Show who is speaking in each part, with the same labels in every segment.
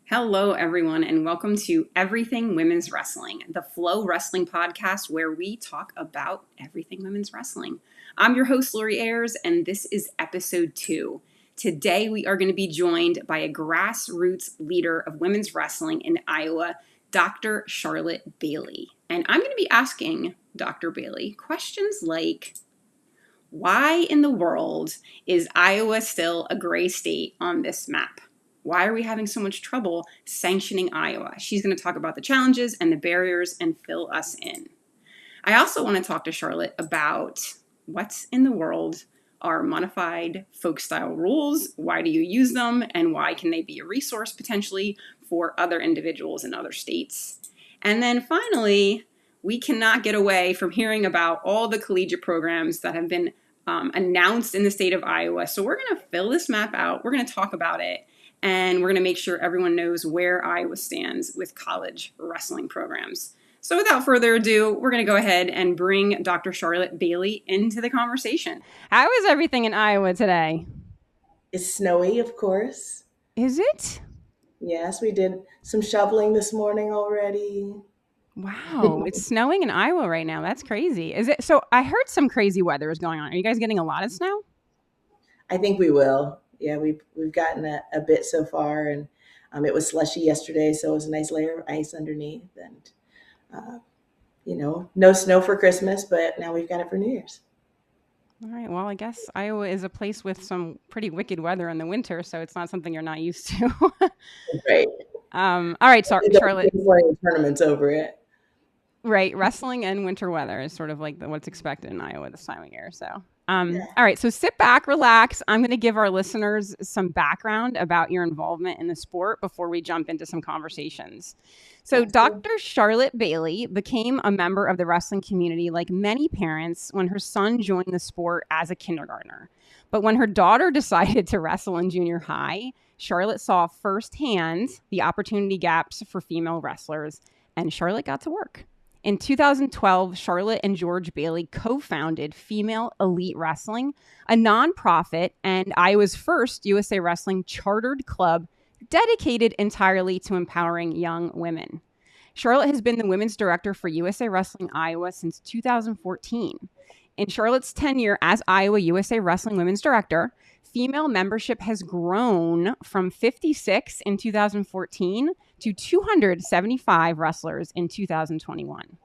Speaker 1: Hello, everyone, and welcome to Everything Women's Wrestling, the FloWrestling podcast where we talk about everything women's wrestling. I'm your host, Lori Ayres, and this is episode 2. Today, we are going to be joined by a grassroots leader of women's wrestling in Iowa, Dr. Charlotte Bailey. And I'm going to be asking Dr. Bailey questions like, why in the world is Iowa still a gray state on this map? Why are we having so much trouble sanctioning Iowa? She's going to talk about the challenges and the barriers and fill us in. I also want to talk to Charlotte about what's in the world are modified folk style rules, why do you use them, and why can they be a resource potentially for other individuals in other states. And then finally, we cannot get away from hearing about all the collegiate programs that have been announced in the state of Iowa. So we're going to fill this map out. We're going to talk about it. And we're going to make sure everyone knows where Iowa stands with college wrestling programs. So without further ado, we're going to go ahead and bring Dr. Charlotte Bailey into the conversation. How is everything in Iowa today?
Speaker 2: It's snowy, of course.
Speaker 1: Is it?
Speaker 2: Yes, we did some shoveling this morning already.
Speaker 1: Wow, it's snowing in Iowa right now. That's crazy. Is it? So I heard some crazy weather is going on. Are you guys getting a lot of snow?
Speaker 2: I think we will. Yeah, we've gotten a bit so far, and it was slushy yesterday, so it was a nice layer of ice underneath, and no snow for Christmas, but now we've got it for New Year's.
Speaker 1: All right. Well, I guess Iowa is a place with some pretty wicked weather in the winter, so it's not something you're not used to.
Speaker 2: Right.
Speaker 1: All right, Charlotte.
Speaker 2: Playing tournaments over it.
Speaker 1: Right, wrestling and winter weather is sort of like what's expected in Iowa this time of year. So, all right, so sit back, relax. I'm going to give our listeners some background about your involvement in the sport before we jump into some conversations. So, Dr. Charlotte Bailey became a member of the wrestling community like many parents when her son joined the sport as a kindergartner. But when her daughter decided to wrestle in junior high, Charlotte saw firsthand the opportunity gaps for female wrestlers, and Charlotte got to work. In 2012, Charlotte and George Bailey co-founded Female Elite Wrestling, a nonprofit and Iowa's first USA Wrestling chartered club dedicated entirely to empowering young women. Charlotte has been the women's director for USA Wrestling Iowa since 2014. In Charlotte's tenure as Iowa USA Wrestling Women's Director, female membership has grown from 56 in 2014 to 275 wrestlers in 2021.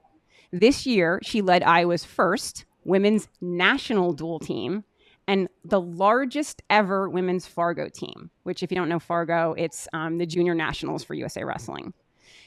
Speaker 1: This year, she led Iowa's first women's national dual team and the largest ever women's Fargo team, which if you don't know Fargo, it's the junior nationals for USA Wrestling.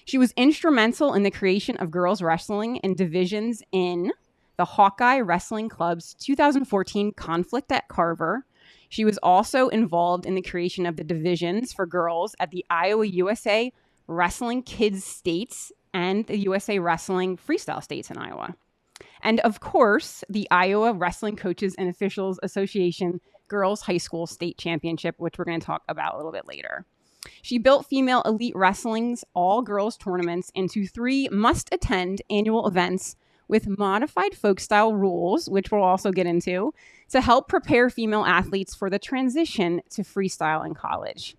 Speaker 1: She was instrumental in the creation of girls wrestling in divisions in the Hawkeye Wrestling Club's 2014 Conflict at Carver. She was also involved in the creation of the divisions for girls at the Iowa USA Wrestling Kids States and the USA Wrestling Freestyle States in Iowa. And of course, the Iowa Wrestling Coaches and Officials Association Girls High School State Championship, which we're going to talk about a little bit later. She built Female Elite Wrestling's all-girls tournaments into 3 must-attend annual events with modified folk style rules, which we'll also get into, to help prepare female athletes for the transition to freestyle in college.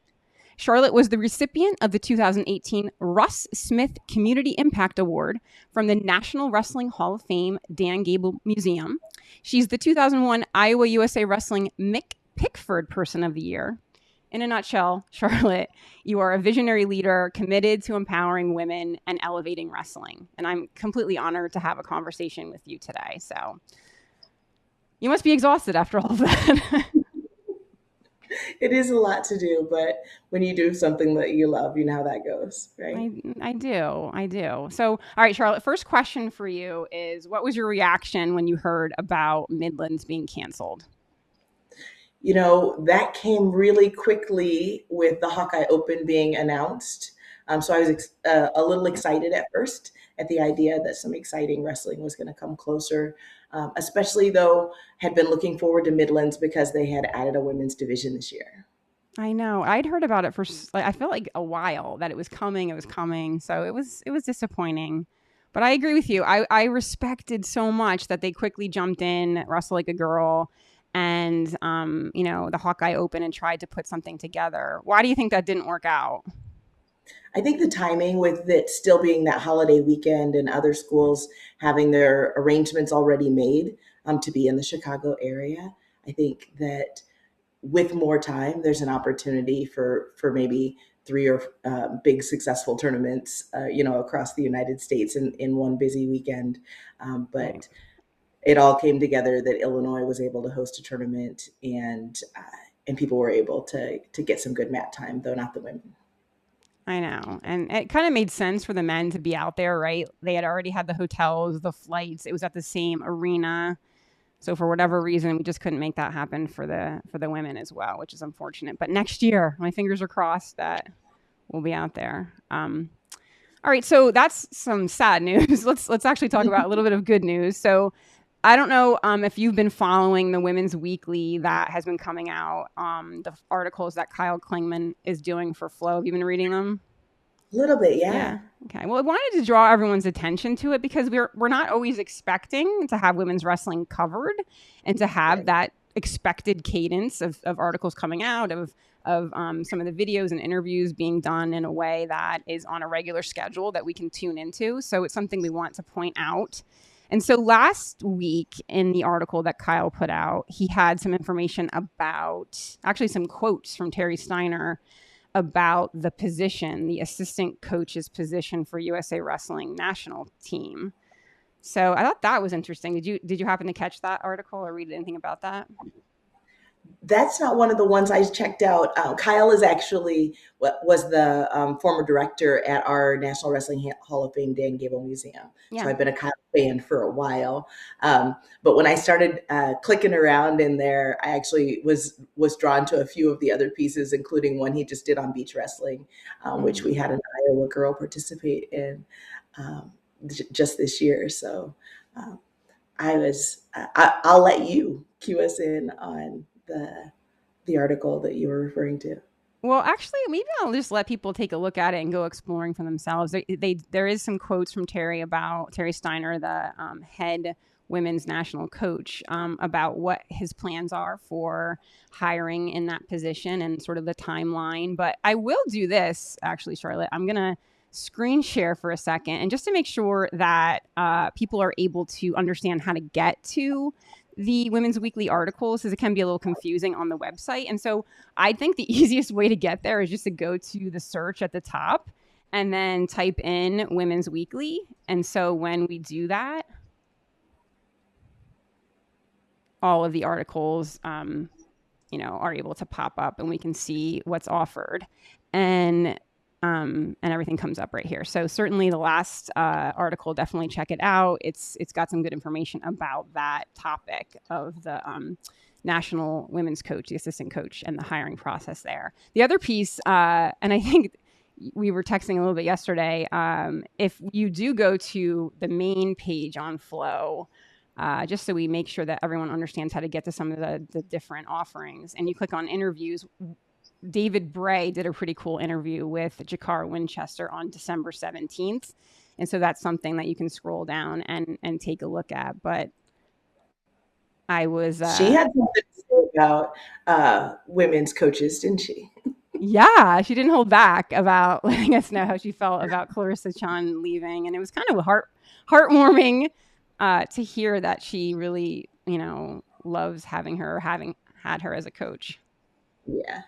Speaker 1: Charlotte was the recipient of the 2018 Russ Smith Community Impact Award from the National Wrestling Hall of Fame Dan Gable Museum. She's the 2001 Iowa USA Wrestling Mick Pickford Person of the Year. In a nutshell, Charlotte, you are a visionary leader committed to empowering women and elevating wrestling. And I'm completely honored to have a conversation with you today. So you must be exhausted after all of that.
Speaker 2: It is a lot to do, but when you do something that you love, you know how that goes, right?
Speaker 1: I do. So, all right, Charlotte, first question for you is, what was your reaction when you heard about Midlands being canceled?
Speaker 2: That came really quickly with the Hawkeye Open being announced. So I was a little excited at first at the idea that some exciting wrestling was going to come closer, especially though had been looking forward to Midlands because they had added a women's division this year.
Speaker 1: I know. I'd heard about it for, I feel like a while that it was coming. So it was disappointing. But I agree with you. I respected so much that they quickly jumped in, Wrestle Like a Girl, and, the Hawkeye Open and tried to put something together. Why do you think that didn't work out?
Speaker 2: I think the timing with it still being that holiday weekend and other schools having their arrangements already made to be in the Chicago area, I think that with more time, there's an opportunity for maybe three or big successful tournaments, across the United States in one busy weekend.
Speaker 1: Right.
Speaker 2: But it all came together that Illinois was able to host a tournament, and people were able to get some good mat time, though not the women.
Speaker 1: I know. And it kind of made sense for the men to be out there, right? They had already had the hotels, the flights. It was at the same arena. So for whatever reason, we just couldn't make that happen for the women as well, which is unfortunate. But next year, my fingers are crossed that we'll be out there. All right, so that's some sad news. Let's actually talk about a little bit of good news. So I don't know if you've been following the Women's Weekly that has been coming out, the articles that Kyle Klingman is doing for Flow. Have you been reading them?
Speaker 2: A little bit, yeah.
Speaker 1: Yeah. Okay. Well, I wanted to draw everyone's attention to it because we're not always expecting to have women's wrestling covered and to have
Speaker 2: Right.
Speaker 1: that expected cadence of articles coming out of some of the videos and interviews being done in a way that is on a regular schedule that we can tune into. So it's something we want to point out. And so last week in the article that Kyle put out, he had some information about actually some quotes from Terry Steiner about the position, the assistant coach's position for USA Wrestling national team. So I thought that was interesting. Did you happen to catch that article or read anything about that?
Speaker 2: That's not one of the ones I checked out. Kyle is actually what was the former director at our National Wrestling Hall of Fame Dan Gable Museum.
Speaker 1: Yeah.
Speaker 2: So I've been a Kyle fan for a while. But when I started clicking around in there, I actually was drawn to a few of the other pieces, including one he just did on beach wrestling, which we had an Iowa girl participate in just this year. So I'll let you cue us in on the article that you were referring to.
Speaker 1: Well, actually, maybe I'll just let people take a look at it and go exploring for themselves. There is some quotes from Terry Steiner, the head women's national coach, about what his plans are for hiring in that position and sort of the timeline. But I will do this, actually, Charlotte. I'm going to screen share for a second, and just to make sure that people are able to understand how to get to the Women's Weekly articles, because it can be a little confusing on the website. And so I think the easiest way to get there is just to go to the search at the top and then type in Women's Weekly. And so when we do that, all of the articles, are able to pop up and we can see what's offered. And everything comes up right here. So certainly the last article, definitely check it out. It's got some good information about that topic of the national women's coach, the assistant coach, and the hiring process there. The other piece, and I think we were texting a little bit yesterday, if you do go to the main page on Flow, just so we make sure that everyone understands how to get to some of the different offerings, and you click on interviews, David Bray did a pretty cool interview with Jakara Winchester on December 17th. And so that's something that you can scroll down and take a look at. But I was...
Speaker 2: she had something to say about women's coaches, didn't she?
Speaker 1: Yeah, she didn't hold back about letting us know how she felt about Clarissa Chun leaving. And it was kind of heartwarming to hear that she really, loves having had her as a coach.
Speaker 2: Yeah.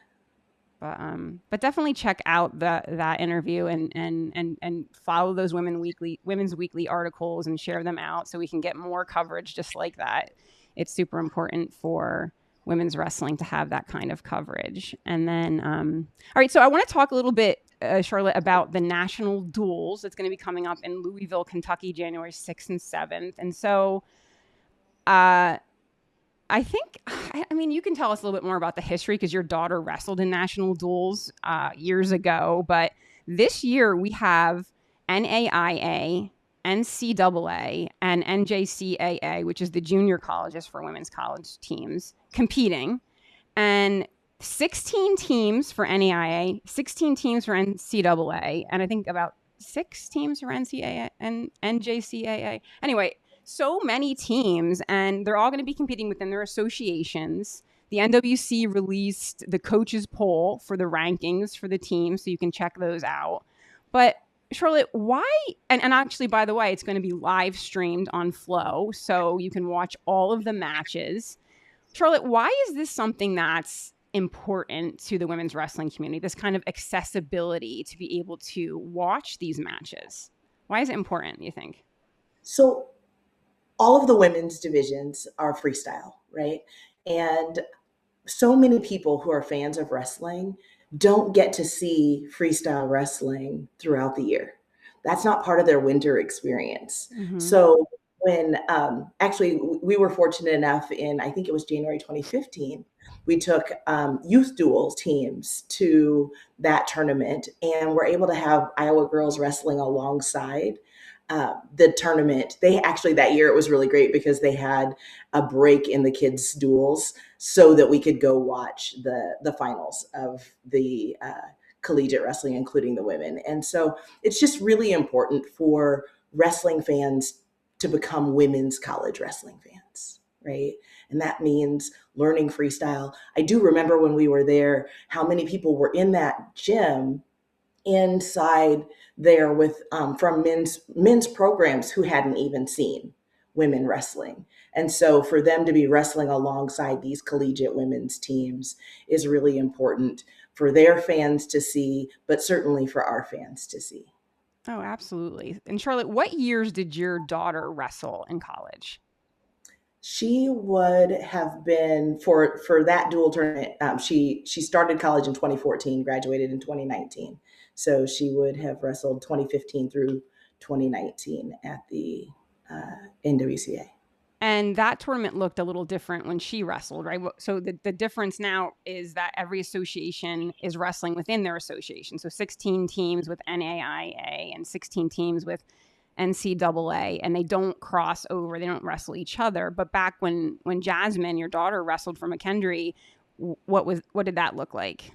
Speaker 1: But definitely check out that interview and follow those Women's Weekly articles and share them out so we can get more coverage just like that. It's super important for women's wrestling to have that kind of coverage. And then, all right, so I want to talk a little bit, Charlotte, about the national duels that's going to be coming up in Louisville, Kentucky, January 6th and 7th. And so, I think, you can tell us a little bit more about the history because your daughter wrestled in national duels years ago. But this year we have NAIA, NCAA, and NJCAA, which is the junior colleges for women's college teams, competing. And 16 teams for NAIA, 16 teams for NCAA, and I think about 6 teams for NCAA and NJCAA. Anyway, so many teams, and they're all going to be competing within their associations. The NWC released the coaches poll for the rankings for the team, so you can check those out. But Charlotte, why? And actually, by the way, it's going to be live streamed on Flow, so you can watch all of the matches. Charlotte, why is this something that's important to the women's wrestling community? This kind of accessibility to be able to watch these matches. Why is it important, you think?
Speaker 2: So all of the women's divisions are freestyle, right? And so many people who are fans of wrestling don't get to see freestyle wrestling throughout the year. That's not part of their winter experience.
Speaker 1: Mm-hmm.
Speaker 2: So when actually we were fortunate enough in, I think it was January 2015, we took youth duels teams to that tournament and were able to have Iowa girls wrestling alongside the tournament. They actually, that year it was really great because they had a break in the kids' duels so that we could go watch the finals of the collegiate wrestling, including the women. And so it's just really important for wrestling fans to become women's college wrestling fans, right? And that means learning freestyle. I do remember when we were there, how many people were in that gym inside there with from men's programs who hadn't even seen women wrestling. And so for them to be wrestling alongside these collegiate women's teams is really important for their fans to see, but certainly for our fans to see.
Speaker 1: Oh, absolutely. And Charlotte, what years did your daughter wrestle in college?
Speaker 2: She would have been for that dual tournament. She started college in 2014, graduated in 2019, so she would have wrestled 2015 through 2019 at the NWCA.
Speaker 1: And that tournament looked a little different when she wrestled, right? So the difference now is that every association is wrestling within their association. So 16 teams with NAIA and 16 teams with NCAA, and they don't cross over. They don't wrestle each other. But back when Jasmine, your daughter, wrestled for McKendree, what did that look like?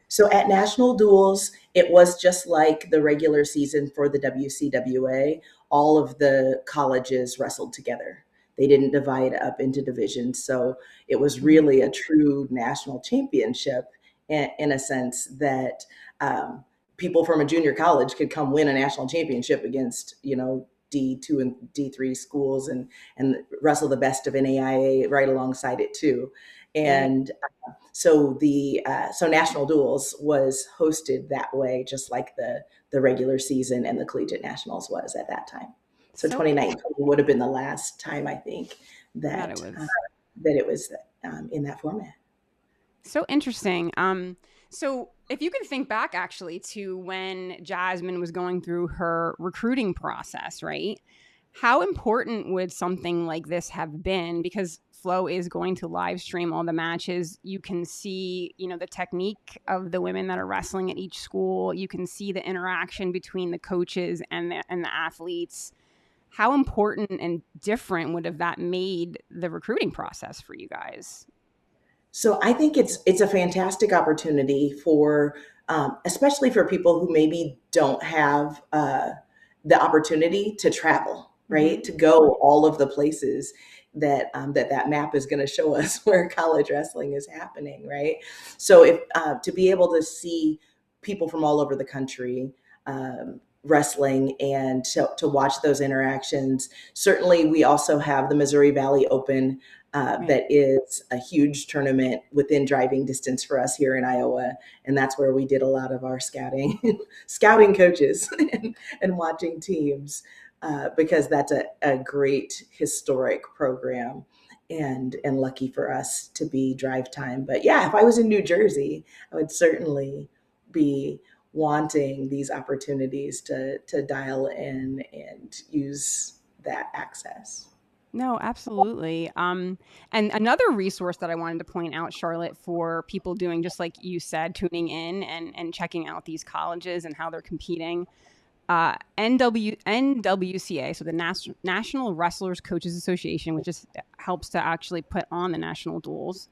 Speaker 2: So at national duels, it was just like the regular season for the WCWA. All of the colleges wrestled together. They didn't divide up into divisions. So it was really a true national championship in a sense that people from a junior college could come win a national championship against, D2 and D3 schools and wrestle the best of NAIA right alongside it too. And so national duels was hosted that way, just like the regular season and the collegiate nationals was at that time. So 2019 would have been the last time I think that it was in that format.
Speaker 1: So interesting. So if you can think back actually to when Jasmine was going through her recruiting process, right? How important would something like this have been? Because Flow is going to live stream all the matches. You can see, the technique of the women that are wrestling at each school. You can see the interaction between the coaches and the athletes. How important and different would have that made the recruiting process for you guys?
Speaker 2: So I think it's a fantastic opportunity for, especially for people who maybe don't have the opportunity to travel, right? To go all of the places that map is going to show us where college wrestling is happening, right? So if to be able to see people from all over the country wrestling and to watch those interactions. Certainly, we also have the Missouri Valley Open. That is a huge tournament within driving distance for us here in Iowa. And that's where we did a lot of our scouting coaches and watching teams because that's a great historic program and lucky for us to be drive time. But yeah, if I was in New Jersey, I would certainly be wanting these opportunities to dial in and use that access.
Speaker 1: No, absolutely. And another resource that I wanted to point out, Charlotte, for people doing just like you said, tuning in and checking out these colleges and how they're competing. NWCA, so the National Wrestlers Coaches Association, which just helps to actually put on the national duels.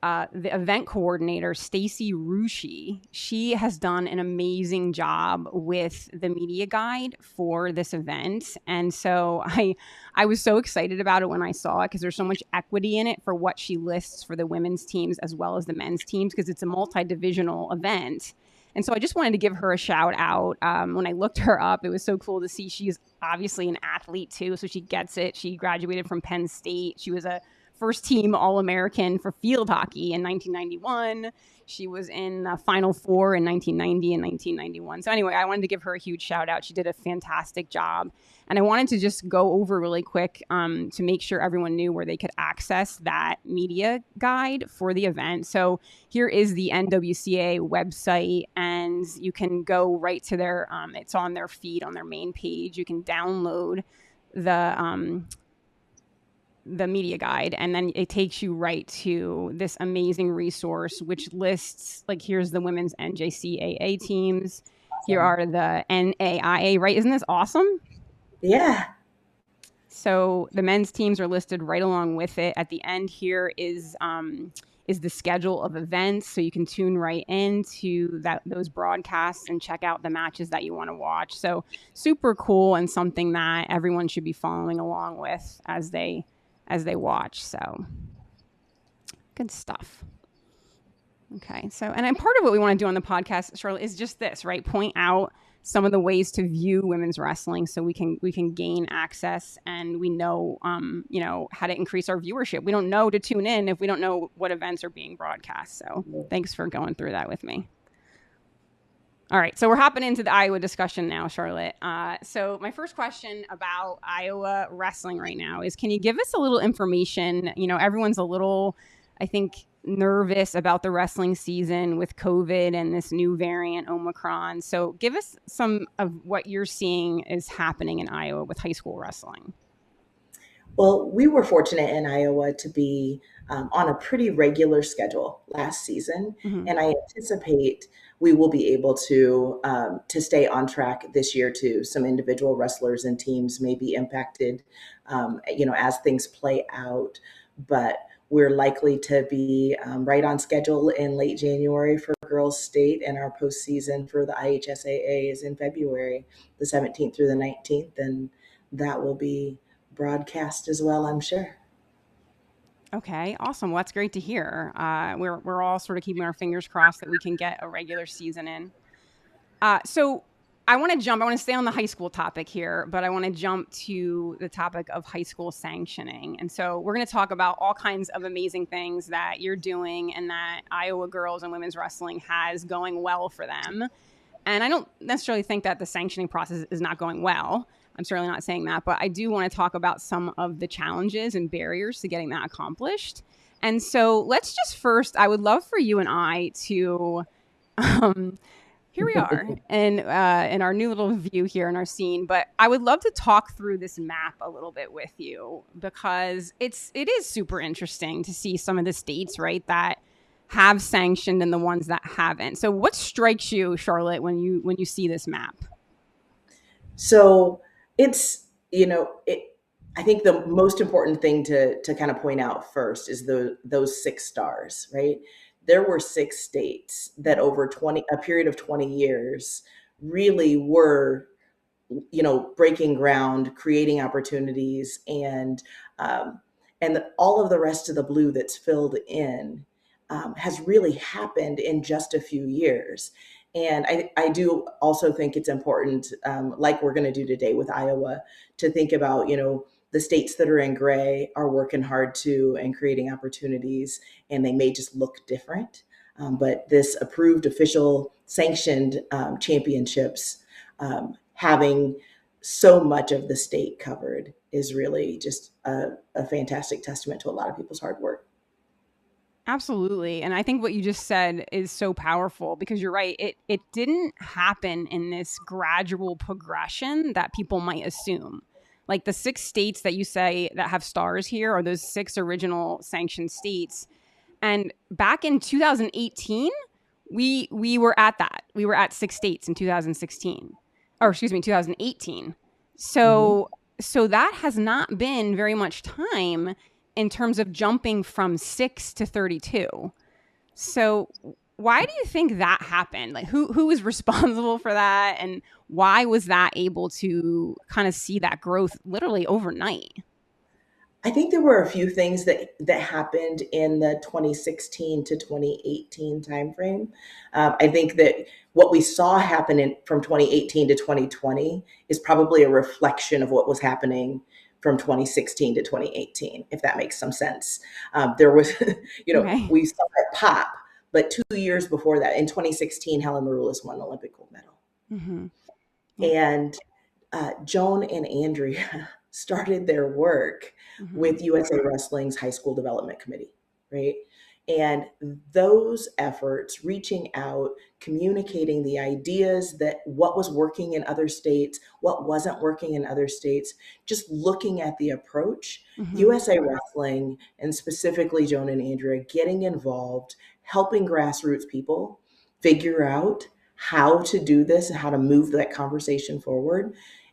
Speaker 1: The event coordinator, Stacy Rushi, she has done an amazing job with the media guide for this event. And so I was so excited about it when I saw it because there's so much equity in it for what she lists for the women's teams as well as the men's teams because it's a multi-divisional event. And so I just wanted to give her a shout out. When I looked her up, it was so cool to see she's obviously an athlete too. So she gets it. She graduated from Penn State. She was a first team All-American for field hockey in 1991. She was in the Final Four in 1990 and 1991. So anyway, I wanted to give her a huge shout out. She did a fantastic job. And I wanted to just go over really quick to make sure everyone knew where they could access that media guide for the event. So here is the NWCA website, and you can go right to their, it's on their feed on their main page. You can download the media guide, and then it takes you right to this amazing resource, which lists, like, here's the women's NJCAA teams. Here are the NAIA, right? Isn't this awesome?
Speaker 2: Yeah.
Speaker 1: So the men's teams are listed right along with it. At the end here is the schedule of events, so you can tune right into those broadcasts and check out the matches that you want to watch. So super cool, and something that everyone should be following along with as they watch. So good stuff. Okay. So, and part of what we want to do on the podcast, Charlotte, is just this, right? Point out some of the ways to view women's wrestling, so we can gain access, and we know, how to increase our viewership. We don't know to tune in if we don't know what events are being broadcast. So thanks for going through that with me. All right, so we're hopping into the Iowa discussion now, Charlotte. So my first question about Iowa wrestling right now is, can you give us a little information? Everyone's a little, I think, nervous about the wrestling season with COVID and this new variant, Omicron. So give us some of what you're seeing is happening in Iowa with high school wrestling.
Speaker 2: Well, we were fortunate in Iowa to be on a pretty regular schedule last season, and I anticipate we will be able to stay on track this year too. Some individual wrestlers and teams may be impacted, as things play out, but we're likely to be right on schedule in late January for girls state, and our postseason for the IHSAA is in February, the 17th through the 19th, and that will be broadcast as well, I'm sure.
Speaker 1: Okay, awesome. Well, that's great to hear. We're all sort of keeping our fingers crossed that we can get a regular season in. So I want to stay on the high school topic here, but I want to jump to the topic of high school sanctioning. And so we're going to talk about all kinds of amazing things that you're doing and that Iowa girls and women's wrestling has going well for them. And I don't necessarily think that the sanctioning process is not going well. I'm certainly not saying that, but I do want to talk about some of the challenges and barriers to getting that accomplished. And so let's just first, I would love for you and I to, here we are in our new little view here in our scene, but I would love to talk through this map a little bit with you, because it is super interesting to see some of the states, right, that have sanctioned and the ones that haven't. So what strikes you, Charlotte, when you see this map?
Speaker 2: So it's, I think the most important thing to kind of point out first is those 6 stars, right? There were 6 states that over a period of 20 years really were, breaking ground, creating opportunities, and all of the rest of the blue that's filled in has really happened in just a few years. And I do also think it's important, like we're going to do today with Iowa, to think about, the states that are in gray are working hard too and creating opportunities, and they may just look different. But this approved, official, sanctioned championships, having so much of the state covered, is really just a fantastic testament to a lot of people's hard work.
Speaker 1: Absolutely. And I think what you just said is so powerful, because you're right. It didn't happen in this gradual progression that people might assume. Like the 6 states that you say that have stars here are those 6 original sanctioned states. And back in 2018, we were at that. We were at 6 states in 2018. So that has not been very much time in terms of jumping from 6 to 32. So why do you think that happened? Like who was responsible for that? And why was that able to kind of see that growth literally overnight?
Speaker 2: I think there were a few things that happened in the 2016 to 2018 timeframe. I think that what we saw happen from 2018 to 2020 is probably a reflection of what was happening from 2016 to 2018, if that makes some sense. There was,
Speaker 1: Okay.
Speaker 2: we saw it pop, but 2 years before that, in 2016, Helen Maroulis won an Olympic gold medal.
Speaker 1: Mm-hmm. Yep.
Speaker 2: And Joan and Andrea started their work
Speaker 1: Mm-hmm.
Speaker 2: with USA Wrestling's High School Development Committee, right? And those efforts, reaching out, communicating the ideas that what was working in other states, what wasn't working in other states, just looking at the approach,
Speaker 1: Mm-hmm.
Speaker 2: USA Wrestling, and specifically Joan and Andrea, getting involved, helping grassroots people figure out how to do this and how to move that conversation forward,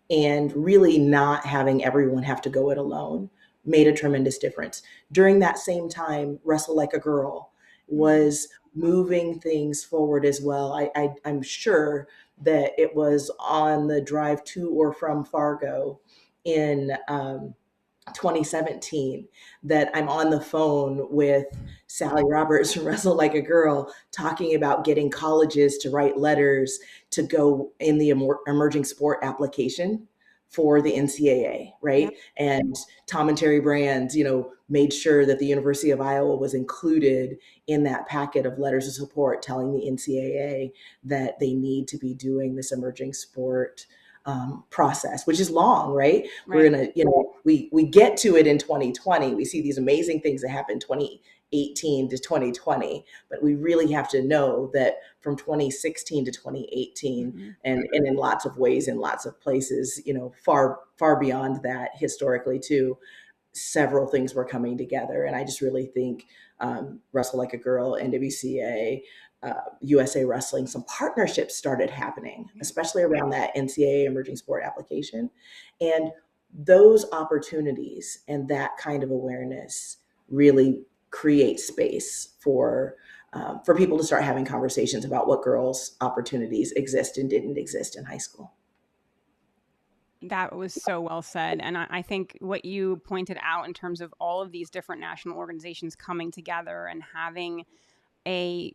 Speaker 2: and really not having everyone have to go it alone made a tremendous difference. During that same time, Wrestle Like a Girl was moving things forward as well. I'm sure that it was on the drive to or from Fargo in 2017 that I'm on the phone with Sally Roberts from Wrestle Like a Girl talking about getting colleges to write letters to go in the emerging sport application for the NCAA,
Speaker 1: Yep.
Speaker 2: right? And Tom and Terry Brands, made sure that the University of Iowa was included in that packet of letters of support telling the NCAA that they need to be doing this emerging sport process, which is long, right? We're
Speaker 1: Right.
Speaker 2: gonna, we get to it in 2020. We see these amazing things that happen 2018 to 2020, but we really have to know that from 2016 to 2018,
Speaker 1: Mm-hmm.
Speaker 2: and in lots of ways, in lots of places, far far beyond that historically too, several things were coming together. And I just really think Wrestle Like a Girl, NWCA, USA Wrestling, some partnerships started happening, especially around that NCAA emerging sport application. And those opportunities and that kind of awareness really create space for people to start having conversations about what girls' opportunities exist and didn't exist in high school.
Speaker 1: That was so well said. And I think what you pointed out in terms of all of these different national organizations coming together and having a,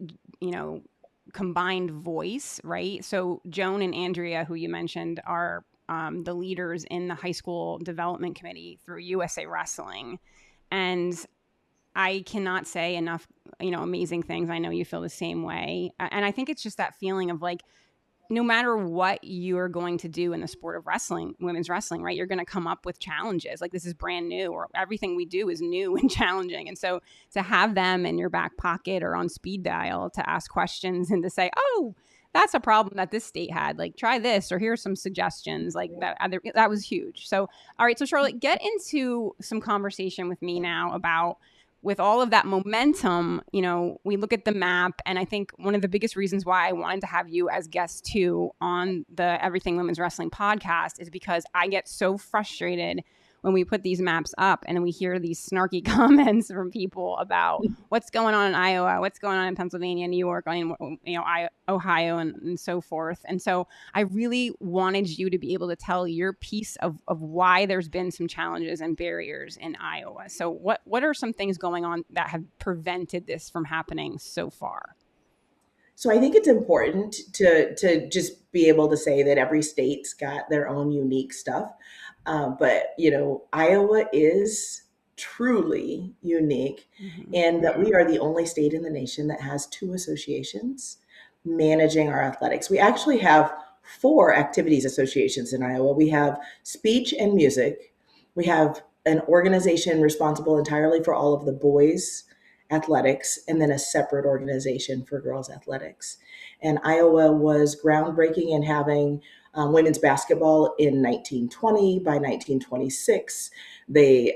Speaker 1: combined voice, right? So Joan and Andrea, who you mentioned, are the leaders in the high school development committee through USA Wrestling. And I cannot say enough, amazing things. I know you feel the same way. And I think it's just that feeling of like, no matter what you're going to do in the sport of wrestling, women's wrestling, right? You're going to come up with challenges. Like this is brand new, or everything we do is new and challenging. And so to have them in your back pocket or on speed dial to ask questions and to say, oh, that's a problem that this state had. Like try this, or here's some suggestions. Like that was huge. So, all right. So Charlotte, get into some conversation with me now about, with all of that momentum, we look at the map, and I think one of the biggest reasons why I wanted to have you as guest too on the Everything Women's Wrestling podcast is because I get so frustrated when we put these maps up and we hear these snarky comments from people about what's going on in Iowa, what's going on in Pennsylvania, New York, Ohio, and so forth. And so I really wanted you to be able to tell your piece of why there's been some challenges and barriers in Iowa. So what are some things going on that have prevented this from happening so far?
Speaker 2: So I think it's important to just be able to say that every state's got their own unique stuff. But Iowa is truly unique in that we are the only state in the nation that has two associations managing our athletics. We actually have four activities associations in Iowa. We have speech and music. We have an organization responsible entirely for all of the boys' athletics, and then a separate organization for girls' athletics. And Iowa was groundbreaking in having women's basketball in 1920. By 1926, they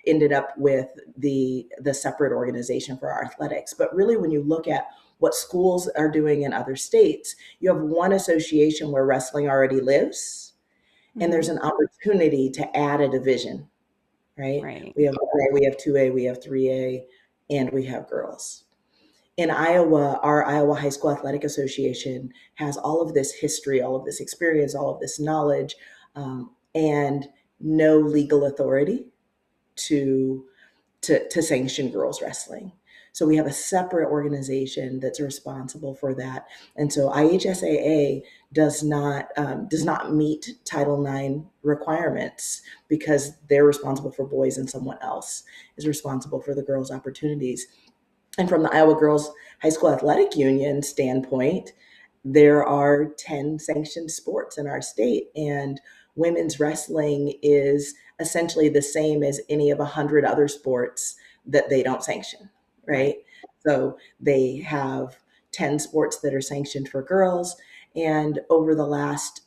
Speaker 2: ended up with the separate organization for our athletics. But really, when you look at what schools are doing in other states, you have one association where wrestling already lives, and there's an opportunity to add a division, right?
Speaker 1: Right.
Speaker 2: We have 1A, we have 2A, we have 3A, and we have girls. In Iowa, our Iowa High School Athletic Association has all of this history, all of this experience, all of this knowledge, and no legal authority. to sanction girls wrestling. So we have a separate organization that's responsible for that. And so IHSAA does not meet Title IX requirements because they're responsible for boys and someone else is responsible for the girls' opportunities. And from the Iowa Girls High School Athletic Union standpoint, there are 10 sanctioned sports in our state, and women's wrestling is essentially the same as any of 100 other sports that they don't sanction, right? So they have 10 sports that are sanctioned for girls. And over the last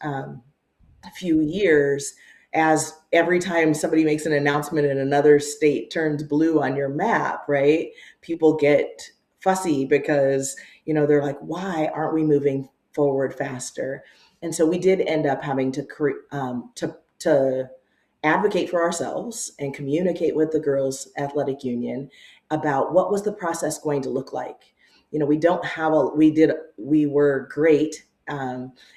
Speaker 2: few years, as every time somebody makes an announcement and another state turns blue on your map, right? People get fussy because, they're like, why aren't we moving forward faster? And so we did end up having to advocate for ourselves and communicate with the Girls Athletic Union about what was the process going to look like. We were great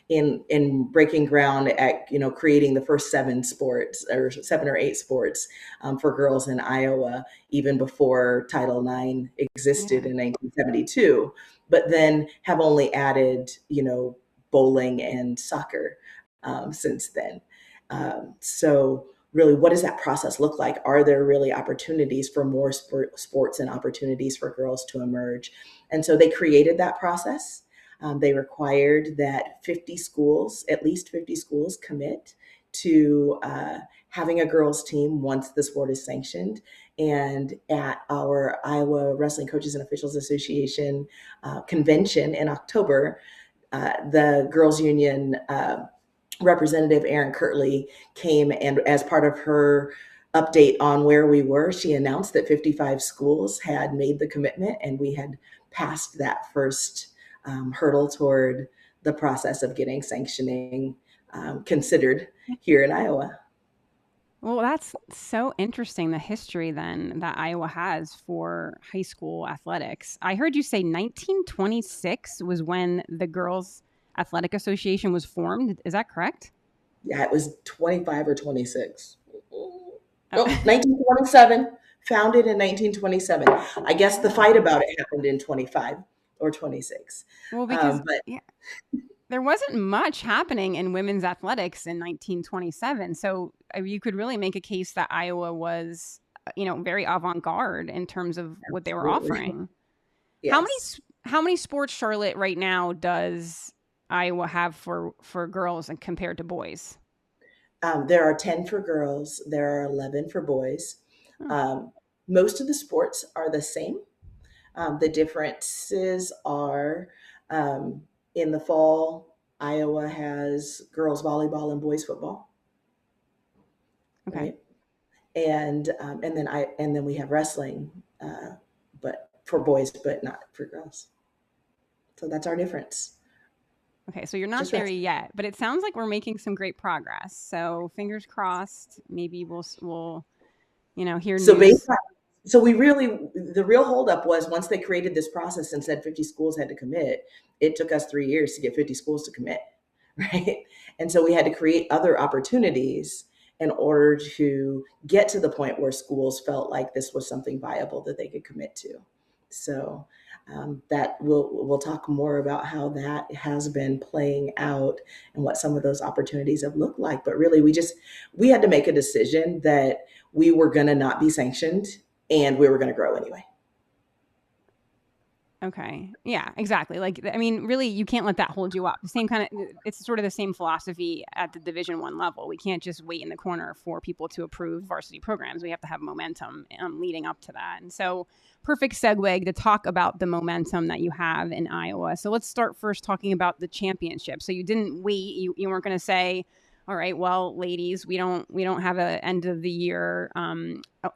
Speaker 2: in breaking ground at creating the first 7 or 8 sports for girls in Iowa, even before Title IX existed in 1972. But then have only added bowling and soccer since then. So really, what does that process look like? Are there really opportunities for more sports and opportunities for girls to emerge? And so they created that process. They required that at least 50 schools commit to having a girls team once the sport is sanctioned. And at our Iowa Wrestling Coaches and Officials Association convention in October, the Girls Union Representative Erin Kirtley came, and as part of her update on where we were, she announced that 55 schools had made the commitment, and we had passed that first hurdle toward the process of getting sanctioning considered here in Iowa.
Speaker 1: Well, that's so interesting, the history then that Iowa has for high school athletics. I heard you say 1926 was when the Girls Athletic Association was formed. Is that correct?
Speaker 2: Yeah, it was 25 or 26. Oh, 1927, founded in 1927. I guess the fight about it happened in 25 or 26.
Speaker 1: Well, because there wasn't much happening in women's athletics in 1927. So you could really make a case that Iowa was, very avant-garde in terms of what they were offering.
Speaker 2: Yes.
Speaker 1: How many sports, Charlotte, right now does Iowa have for girls and compared to boys?
Speaker 2: There are 10 for girls. There are 11 for boys. Most of the sports are the same. The differences are in the fall, Iowa has girls volleyball and boys football.
Speaker 1: Okay.
Speaker 2: Right? And then we have wrestling, but for boys, but not for girls. So that's our difference.
Speaker 1: Okay, so you're not there yet, but it sounds like we're making some great progress. So fingers crossed. Maybe we'll hear news.
Speaker 2: So the real holdup was once they created this process and said 50 schools had to commit, it took us 3 years to get 50 schools to commit, right? And so we had to create other opportunities in order to get to the point where schools felt like this was something viable that they could commit to. So that we'll talk more about how that has been playing out and what some of those opportunities have looked like. But really, we had to make a decision that we were going to not be sanctioned and we were going to grow anyway.
Speaker 1: Okay. Yeah, exactly. Really, you can't let that hold you up. It's sort of the same philosophy at the Division I level. We can't just wait in the corner for people to approve varsity programs. We have to have momentum leading up to that. And so perfect segue to talk about the momentum that you have in Iowa. So let's start first talking about the championship. So you didn't wait. You weren't going to say, all right, well, ladies, we don't have an end of the year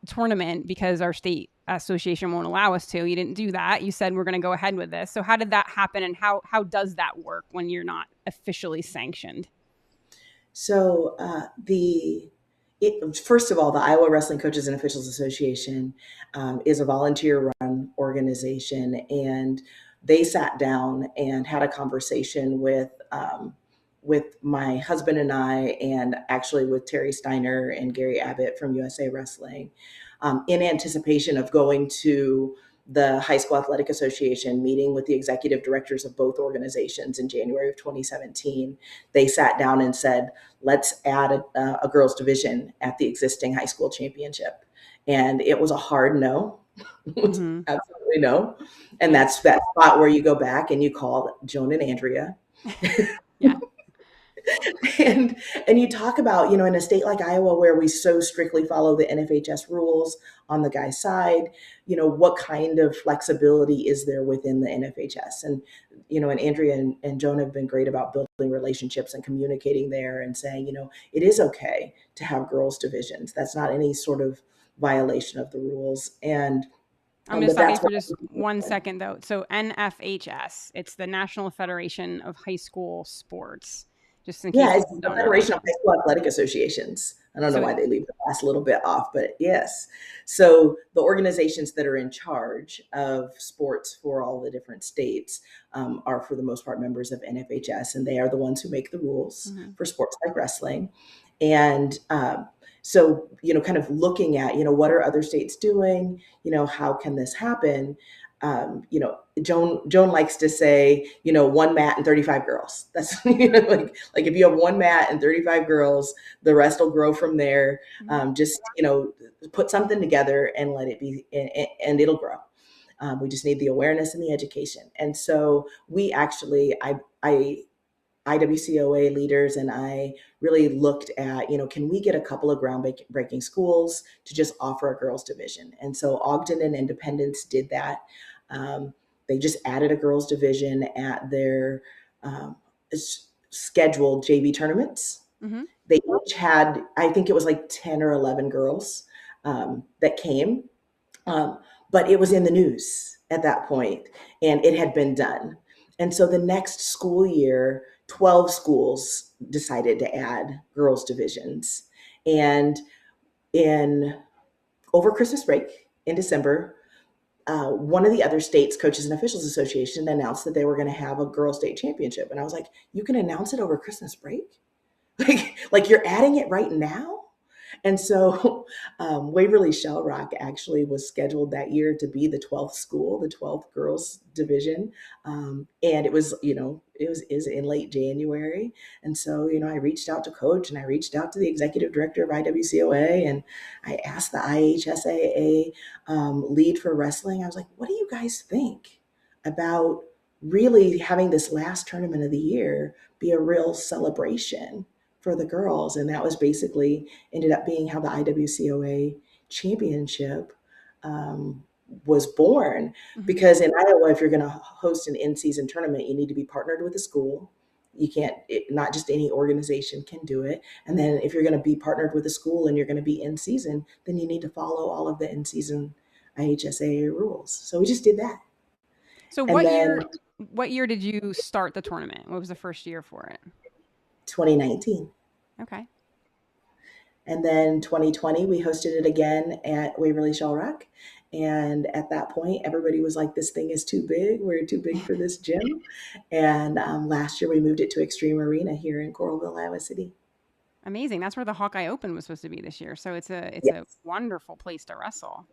Speaker 1: tournament because our state association won't allow us to. You didn't do that. You said we're going to go ahead with this. So how did that happen, and how does that work when you're not officially sanctioned?
Speaker 2: So first of all, the Iowa Wrestling Coaches and Officials Association is a volunteer-run organization, and they sat down and had a conversation with with my husband and I, and actually with Terry Steiner and Gary Abbott from USA Wrestling, in anticipation of going to the High School Athletic Association meeting with the executive directors of both organizations in January of 2017. They sat down and said, let's add a girls division at the existing high school championship. And it was a hard no. It was
Speaker 1: Mm-hmm.
Speaker 2: absolutely no. And
Speaker 1: Yeah.
Speaker 2: that's that spot where you go back and you call Joan and Andrea.
Speaker 1: Yeah.
Speaker 2: and and you talk about, in a state like Iowa where we so strictly follow the NFHS rules on the guy's side, what kind of flexibility is there within the NFHS? And Andrea and Joan have been great about building relationships and communicating there and saying, it is okay to have girls divisions. That's not any sort of violation of the rules. And
Speaker 1: I'm going to
Speaker 2: but
Speaker 1: stop you
Speaker 2: that's
Speaker 1: for
Speaker 2: what
Speaker 1: just 1 second, though. So NFHS, it's the National Federation of High School Sports, just in case
Speaker 2: Yeah, it's
Speaker 1: people
Speaker 2: the
Speaker 1: don't know
Speaker 2: Federation
Speaker 1: that.
Speaker 2: of High School Athletic Associations. I don't know
Speaker 1: So,
Speaker 2: why they leave the last little bit off, but yes. So the organizations that are in charge of sports for all the different states are, for the most part, members of NFHS, and they are the ones who make the rules
Speaker 1: mm-hmm.
Speaker 2: for sports like wrestling. And so, kind of looking at, what are other states doing? How can this happen? Joan likes to say, one mat and 35 girls. That's like if you have one mat and 35 girls, the rest will grow from there. Just put something together and let it be, and it'll grow. We just need the awareness and the education. And so we actually, IWCOA leaders and I really looked at, can we get a couple of groundbreaking schools to just offer a girls division? And so Ogden and Independence did that. They just added a girls division at their scheduled JV tournaments.
Speaker 1: Mm-hmm.
Speaker 2: They each had, I think it was like 10 or 11 girls that came. But it was in the news at that point, and it had been done. And so the next school year, 12 schools decided to add girls divisions. And in over Christmas break in December, one of the other states coaches and officials association announced that they were going to have a girls state championship. And I was like, you can announce it over Christmas break? like you're adding it right now? And so Waverly Shell Rock actually was scheduled that year to be the 12th school, the 12th girls division. And it was, is in late January. And so, I reached out to coach and I reached out to the executive director of IWCOA and I asked the IHSAA lead for wrestling. I was like, what do you guys think about really having this last tournament of the year be a real celebration for the girls? And that was basically ended up being how the IWCOA championship was born.
Speaker 1: Mm-hmm.
Speaker 2: Because in Iowa, if you're going to host an in-season tournament, you need to be partnered with a school. You can't, not just any organization can do it. And then if you're going to be partnered with a school and you're going to be in season, then you need to follow all of the in-season IHSAA rules. So we just did that.
Speaker 1: So
Speaker 2: And then
Speaker 1: what year did you start the tournament? What was the first year for it?
Speaker 2: 2019.
Speaker 1: Okay.
Speaker 2: And then 2020, we hosted it again at Waverly Shell Rock. And at that point, everybody was like, this thing is too big. We're too big for this gym. And last year, we moved it to Extreme Arena here in Coralville, Iowa City.
Speaker 1: Amazing. That's where the Hawkeye Open was supposed to be this year. So it's a
Speaker 2: Yes,
Speaker 1: wonderful place to wrestle.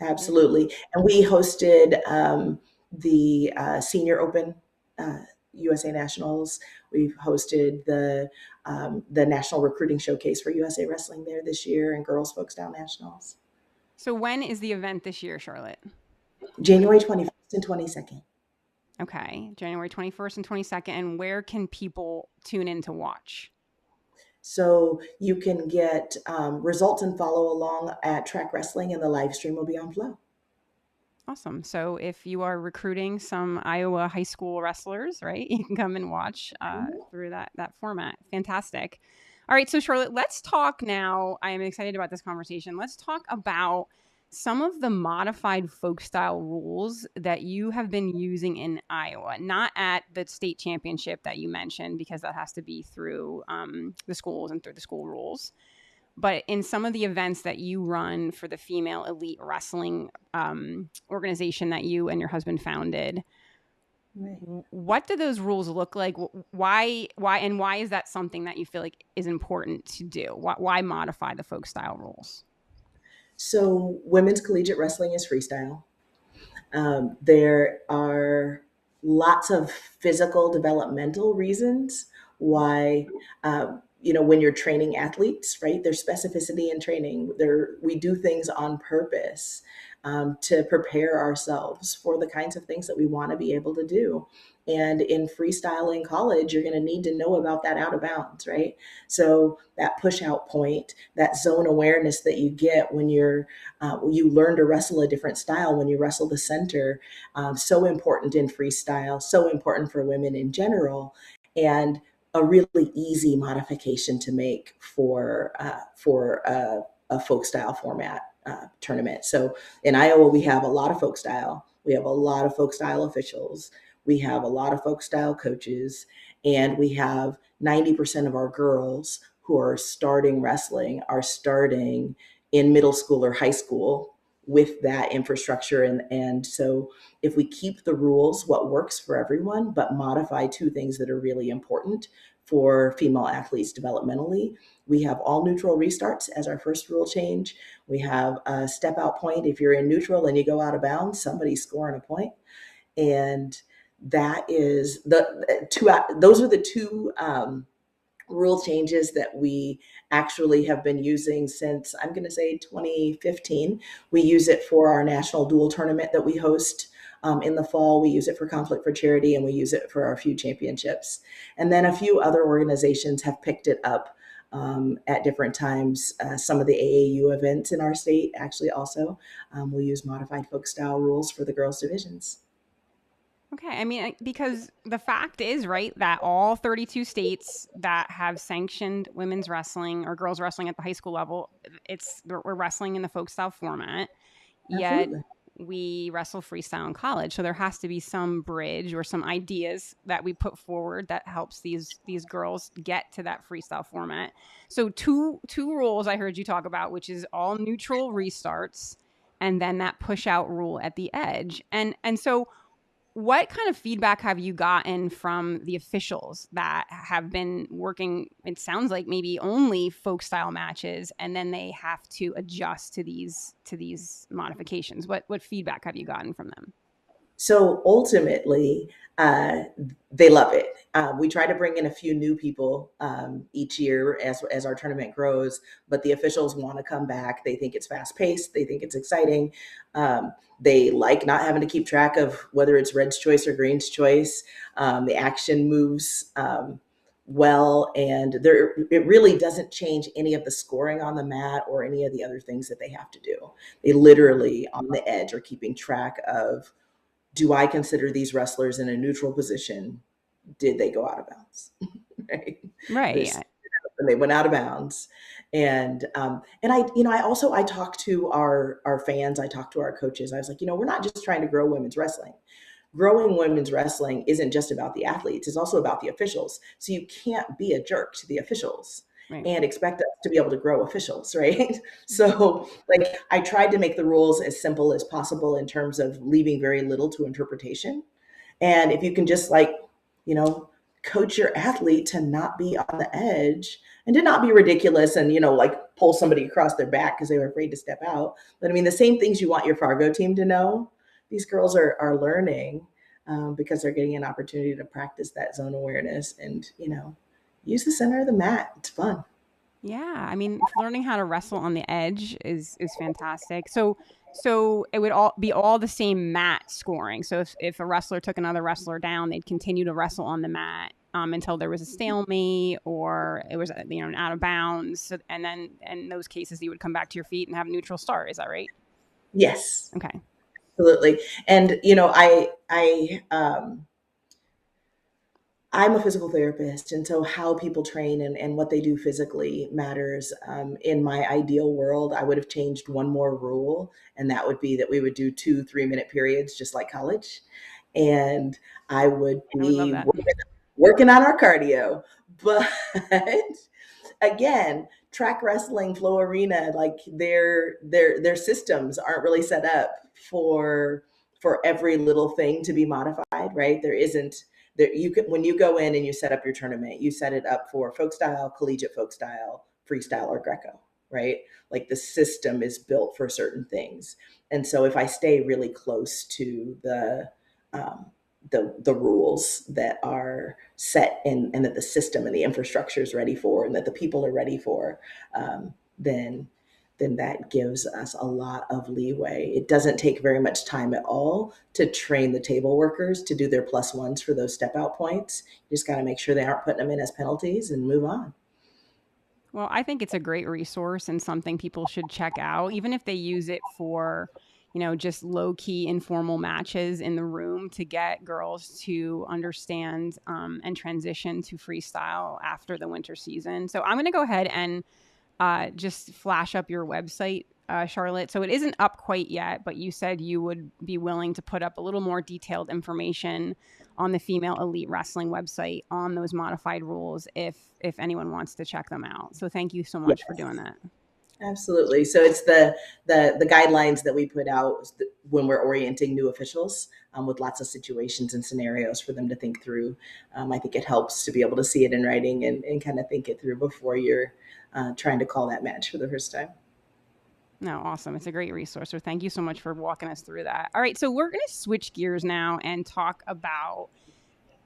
Speaker 2: absolutely. And we hosted the Senior Open USA Nationals. We've hosted the National Recruiting Showcase for USA Wrestling there this year and Girls Folkstyle Nationals.
Speaker 1: So when is the event this year, Charlotte?
Speaker 2: January 21st and 22nd.
Speaker 1: Okay, January 21st and 22nd. And where can people tune in to watch?
Speaker 2: So you can get results and follow along at Track Wrestling, and the live stream will be on Flow.
Speaker 1: Awesome. So if you are recruiting some Iowa high school wrestlers, right, you can come and watch through that format. Fantastic. All right. So Charlotte, let's talk now. I am excited about this conversation. Let's talk about some of the modified folk style rules that you have been using in Iowa, not at the state championship that you mentioned, because that has to be through the schools and through the school rules. But in some of the events that you run for the female elite wrestling organization that you and your husband founded,
Speaker 2: Right.
Speaker 1: What do those rules look like? Why is that something that you feel like is important to do? Why modify the folk style rules?
Speaker 2: So women's collegiate wrestling is freestyle. There are lots of physical developmental reasons why, when you're training athletes, right? There's specificity in training. We do things on purpose to prepare ourselves for the kinds of things that we want to be able to do. And in freestyle in college, you're going to need to know about that out of bounds, right? So that push out point, that zone awareness that you get when you learn to wrestle a different style, when you wrestle the center, so important in freestyle, so important for women in general, and a really easy modification to make for a folk style format tournament. So in Iowa, we have a lot of folk style. We have a lot of folk style officials. We have a lot of folk style coaches, and we have 90% of our girls who are starting wrestling are starting in middle school or high school with that infrastructure. And so if we keep the rules, what works for everyone, but modify two things that are really important for female athletes developmentally, we have all neutral restarts as our first rule change. We have a step out point. If you're in neutral and you go out of bounds, somebody's scoring a point. And that is those are the two rule changes that we actually have been using since, I'm going to say, 2015. We use it for our national dual tournament that we host in the fall. We use it for Conflict for Charity, and we use it for our feud championships. And then a few other organizations have picked it up at different times. Some of the AAU events in our state actually also will use modified folk style rules for the girls divisions.
Speaker 1: Okay, I mean, because the fact is, right, that all 32 states that have sanctioned women's wrestling or girls wrestling at the high school level, we're wrestling in the folk style format. Yet
Speaker 2: Absolutely.
Speaker 1: we wrestle freestyle in college, so there has to be some bridge or some ideas that we put forward that helps these girls get to that freestyle format. So two rules I heard you talk about, which is all neutral restarts and then that push out rule at the edge. And so what kind of feedback have you gotten from the officials that have been working, it sounds like maybe only folk style matches, and then they have to adjust to these modifications? What feedback have you gotten from them?
Speaker 2: So ultimately, they love it. We try to bring in a few new people each year as our tournament grows, but the officials want to come back. They think it's fast paced. They think it's exciting. They like not having to keep track of whether it's red's choice or green's choice. The action moves well, and it really doesn't change any of the scoring on the mat or any of the other things that they have to do. They literally on the edge are keeping track of, do I consider these wrestlers in a neutral position? Did they go out of bounds? Right? There's,
Speaker 1: Right.
Speaker 2: and they went out of bounds. And I talked to our fans, I talked to our coaches. I was like, we're not just trying to grow women's wrestling. Growing women's wrestling isn't just about the athletes, it's also about the officials. So you can't be a jerk to the officials
Speaker 1: Right.
Speaker 2: and expect us to be able to grow officials, right? So, like, I tried to make the rules as simple as possible in terms of leaving very little to interpretation. And if you can just, like, you know, coach your athlete to not be on the edge and to not be ridiculous and, like pull somebody across their back because they were afraid to step out. But I mean, the same things you want your Fargo team to know, these girls are learning because they're getting an opportunity to practice that zone awareness and, use the center of the mat. It's fun.
Speaker 1: Yeah, I mean, learning how to wrestle on the edge is fantastic. So it would all be all the same mat scoring. So if a wrestler took another wrestler down, they'd continue to wrestle on the mat until there was a stalemate or it was an out of bounds. So, and then in those cases, you would come back to your feet and have a neutral start. Is that right?
Speaker 2: Yes,
Speaker 1: Okay.
Speaker 2: absolutely. And I'm a physical therapist, and so how people train and what they do physically matters. In my ideal world, I would have changed one more rule, and that would be that we would do 2 3-minute periods, just like college, and I would
Speaker 1: I would love
Speaker 2: be
Speaker 1: that.
Speaker 2: working on our cardio. But again, track wrestling, flow arena, like their systems aren't really set up for for every little thing to be modified, right? There isn't there you can when you go in and you set up your tournament, you set it up for folk style, collegiate folk style, freestyle, or Greco, right? Like the system is built for certain things. And so if I stay really close to um, the rules that are set and that the system and the infrastructure is ready for and that the people are ready for, um, then that gives us a lot of leeway. It doesn't take very much time at all to train the table workers to do their plus ones for those step out points. You just got to make sure they aren't putting them in as penalties and move on.
Speaker 1: Well, I think it's a great resource and something people should check out, even if they use it for, just low key informal matches in the room to get girls to understand and transition to freestyle after the winter season. So I'm going to go ahead and just flash up your website, Charlotte. So it isn't up quite yet, but you said you would be willing to put up a little more detailed information on the Female Elite Wrestling website on those modified rules if anyone wants to check them out. So thank you so much for doing that.
Speaker 2: Absolutely. So it's the guidelines that we put out when we're orienting new officials, with lots of situations and scenarios for them to think through. I think it helps to be able to see it in writing and kind of think it through before you're trying to call that match for the first time.
Speaker 1: No, awesome. It's a great resource. So thank you so much for walking us through that. All right. So we're going to switch gears now and talk about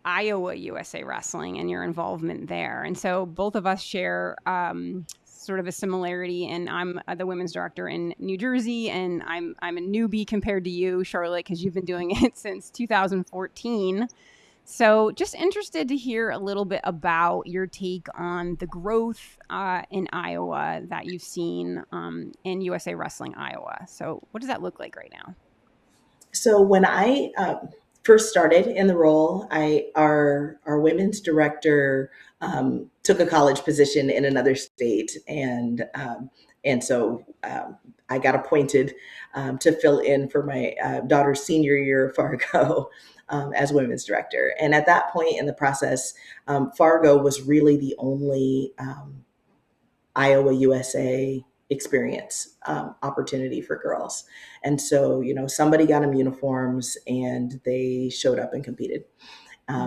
Speaker 1: Iowa USA Wrestling and your involvement there. And so both of us share sort of a similarity. And I'm the women's director in New Jersey, and I'm a newbie compared to you, Charlotte, because you've been doing it since 2014. So just interested to hear a little bit about your take on the growth in Iowa that you've seen in USA Wrestling Iowa. So what does that look like right now?
Speaker 2: So when I first started in the role, our women's director took a college position in another state, and so I got appointed to fill in for my daughter's senior year of Fargo as women's director. And at that point in the process, Fargo was really the only Iowa USA experience opportunity for girls. And so, somebody got them uniforms and they showed up and competed.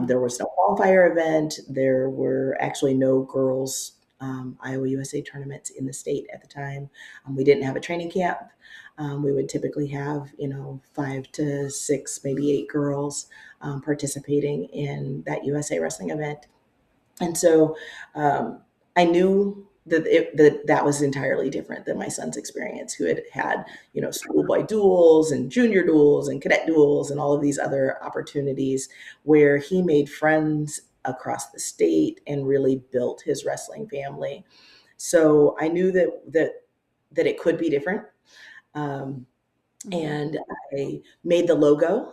Speaker 2: There was no qualifier event. There were actually no girls Iowa USA tournaments in the state at the time. We didn't have a training camp. We would typically have, 5 to 6, maybe 8 girls participating in that USA Wrestling event. And so I knew that was entirely different than my son's experience, who had schoolboy duels and junior duels and cadet duels and all of these other opportunities where he made friends across the state and really built his wrestling family. So I knew that it could be different. And I made the logo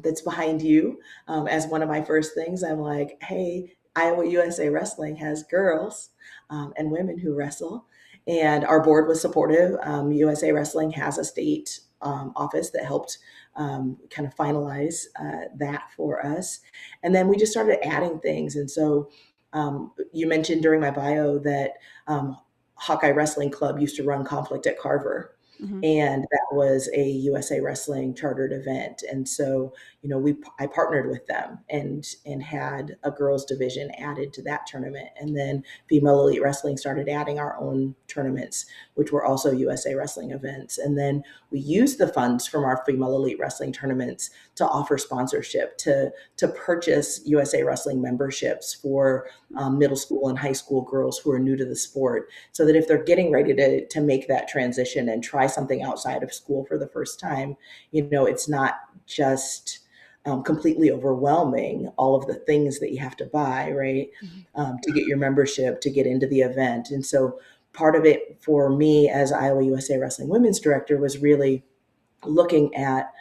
Speaker 2: that's behind you as one of my first things. I'm like, hey, Iowa USA Wrestling has girls and women who wrestle. And our board was supportive. USA Wrestling has a state office that helped kind of finalize that for us. And then we just started adding things. And so you mentioned during my bio that Hawkeye Wrestling Club used to run Conflict at Carver. Mm-hmm. And that was a USA Wrestling chartered event. And so, I partnered with them and had a girls division added to that tournament. And then Female Elite Wrestling started adding our own tournaments, which were also USA Wrestling events. And then we used the funds from our Female Elite Wrestling tournaments to offer sponsorship, to purchase USA Wrestling memberships for middle school and high school girls who are new to the sport, so that if they're getting ready to make that transition and try something outside of school for the first time, it's not just completely overwhelming, all of the things that you have to buy, right? To get your membership, to get into the event. And so part of it for me as Iowa USA Wrestling Women's Director was really looking at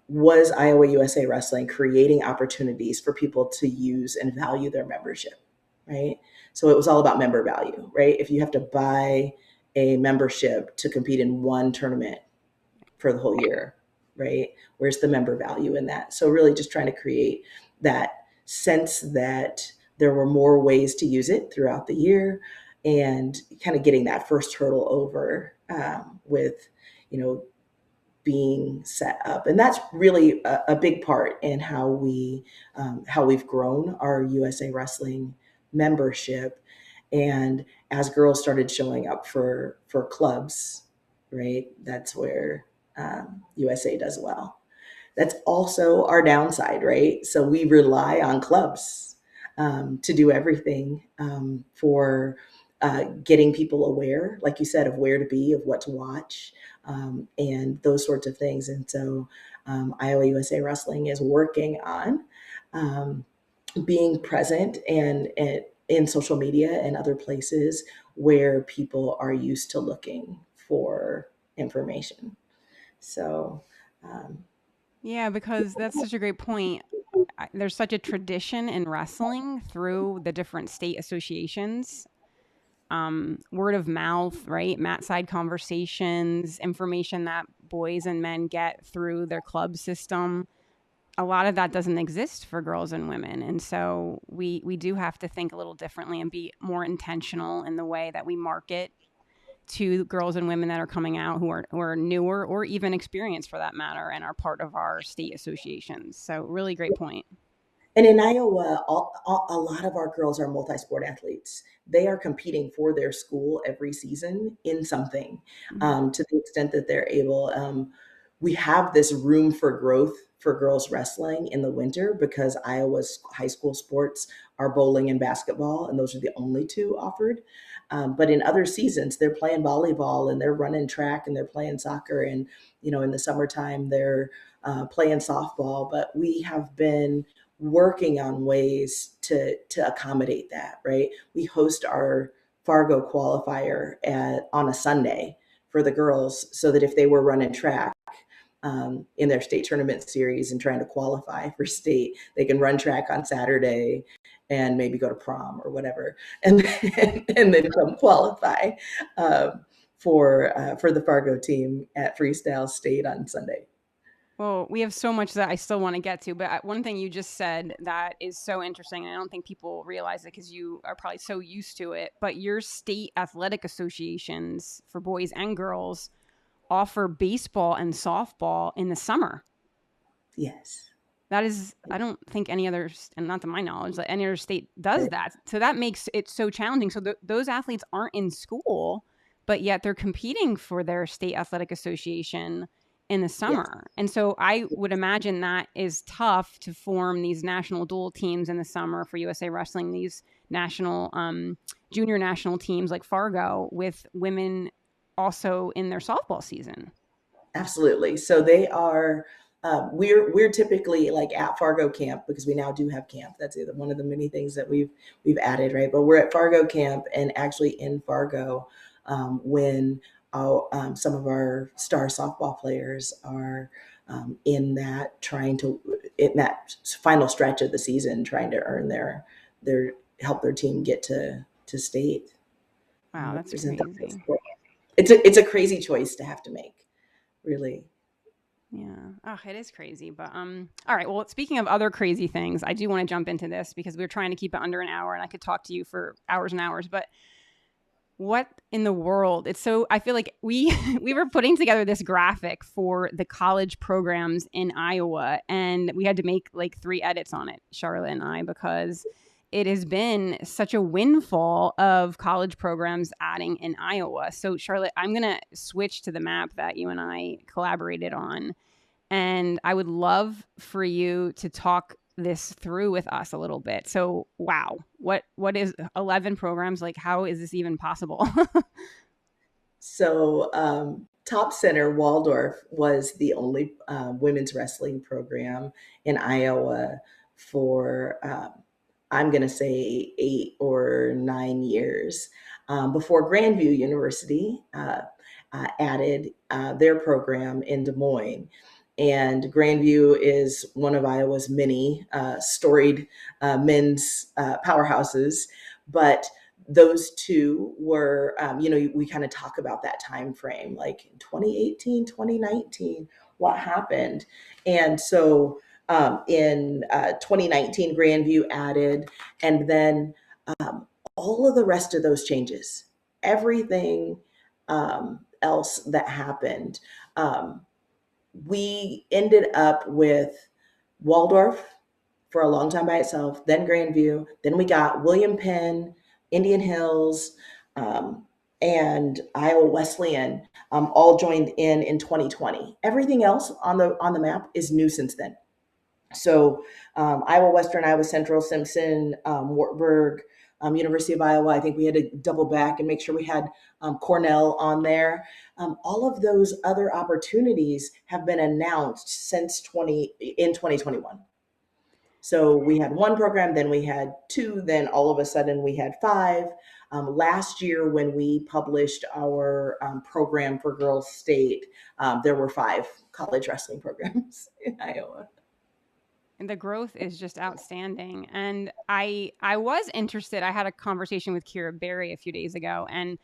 Speaker 2: was Iowa USA Wrestling creating opportunities for people to use and value their membership, right? So it was all about member value, right? If you have to buy a membership to compete in one tournament for the whole year, right? Where's the member value in that? So really just trying to create that sense that there were more ways to use it throughout the year, and kind of getting that first hurdle over with, being set up, and that's really a big part in how we've grown our USA Wrestling membership. And as girls started showing up for clubs, right, that's where USA does well. That's also our downside, right? So we rely on clubs to do everything for getting people aware, like you said, of where to be, of what to watch, and those sorts of things. And so Iowa USA Wrestling is working on being present and in social media and other places where people are used to looking for information. So,
Speaker 1: Yeah, because that's such a great point. There's such a tradition in wrestling through the different state associations. Word of mouth, right? Mat side conversations, information that boys and men get through their club system. A lot of that doesn't exist for girls and women. And so we do have to think a little differently and be more intentional in the way that we market to girls and women that are coming out who are newer or even experienced for that matter and are part of our state associations. So really great point.
Speaker 2: and in Iowa, a lot of our girls are multi-sport athletes. They are competing for their school every season in something, to the extent that they're able. We have this room for growth for girls wrestling in the winter because Iowa's high school sports are bowling and basketball, and those are the only two offered. But in other seasons, they're playing volleyball and they're running track and they're playing soccer, and in the summertime they're playing softball. But we have been working on ways to accommodate that, right? We host our Fargo qualifier on a Sunday for the girls so that if they were running track in their state tournament series and trying to qualify for state, they can run track on Saturday and maybe go to prom or whatever, and then come qualify for the Fargo team at Freestyle State on Sunday.
Speaker 1: Well, we have so much that I still want to get to, but one thing you just said that is so interesting, and I don't think people realize it because you are probably so used to it, but your state athletic associations for boys and girls offer baseball and softball in the summer.
Speaker 2: Yes.
Speaker 1: That is, I don't think any other, and not to my knowledge, that any other state does that. So that makes it so challenging. So those athletes aren't in school, but yet they're competing for their state athletic association in the summer.
Speaker 2: Yes.
Speaker 1: And so I would imagine that is tough to form these national dual teams in the summer for USA Wrestling, these national, junior national teams like Fargo with women also in their softball season.
Speaker 2: Absolutely. So they are. We're typically like at Fargo camp because we now do have camp. That's one of the many things that we've added, right? But we're at Fargo camp and actually in Fargo when some of our star softball players are in that final stretch of the season trying to earn their help their team get to state.
Speaker 1: Wow, that's crazy.
Speaker 2: It's a crazy choice to have to make, really.
Speaker 1: Yeah. Oh, it is crazy. But all right. Well, speaking of other crazy things, I do want to jump into this because we're trying to keep it under an hour and I could talk to you for hours and hours. But what in the world? It's so I feel like we were putting together this graphic for the college programs in Iowa and we had to make like 3 edits on it, Charlotte and I, because it has been such a windfall of college programs adding in Iowa. So, Charlotte, I'm going to switch to the map that you and I collaborated on. And I would love for you to talk this through with us a little bit. So, wow, what is 11 programs? Like, how is this even possible?
Speaker 2: So, Top Center Waldorf was the only women's wrestling program in Iowa for I'm going to say 8 or 9 years before Grandview University added their program in Des Moines. And Grandview is one of Iowa's many storied men's powerhouses. But those two were, we kind of talk about that time frame, like in 2018, 2019, what happened. And so in 2019, Grandview added, and then all of the rest of those changes, everything else that happened, we ended up with Waldorf for a long time by itself, then Grandview, then we got William Penn, Indian Hills, um, and Iowa Wesleyan, all joined in 2020. Everything else on the map is new since then. So Iowa Western, Iowa Central, Simpson, Wartburg, University of Iowa. I think we had to double back and make sure we had Cornell on there. All of those other opportunities have been announced since 2021. So we had one program, then we had two, then all of a sudden we had five. Last year, when we published our program for Girls State, there were five college wrestling programs in Iowa.
Speaker 1: And the growth is just outstanding. And I was interested. I had a conversation with Kira Berry a few days ago, and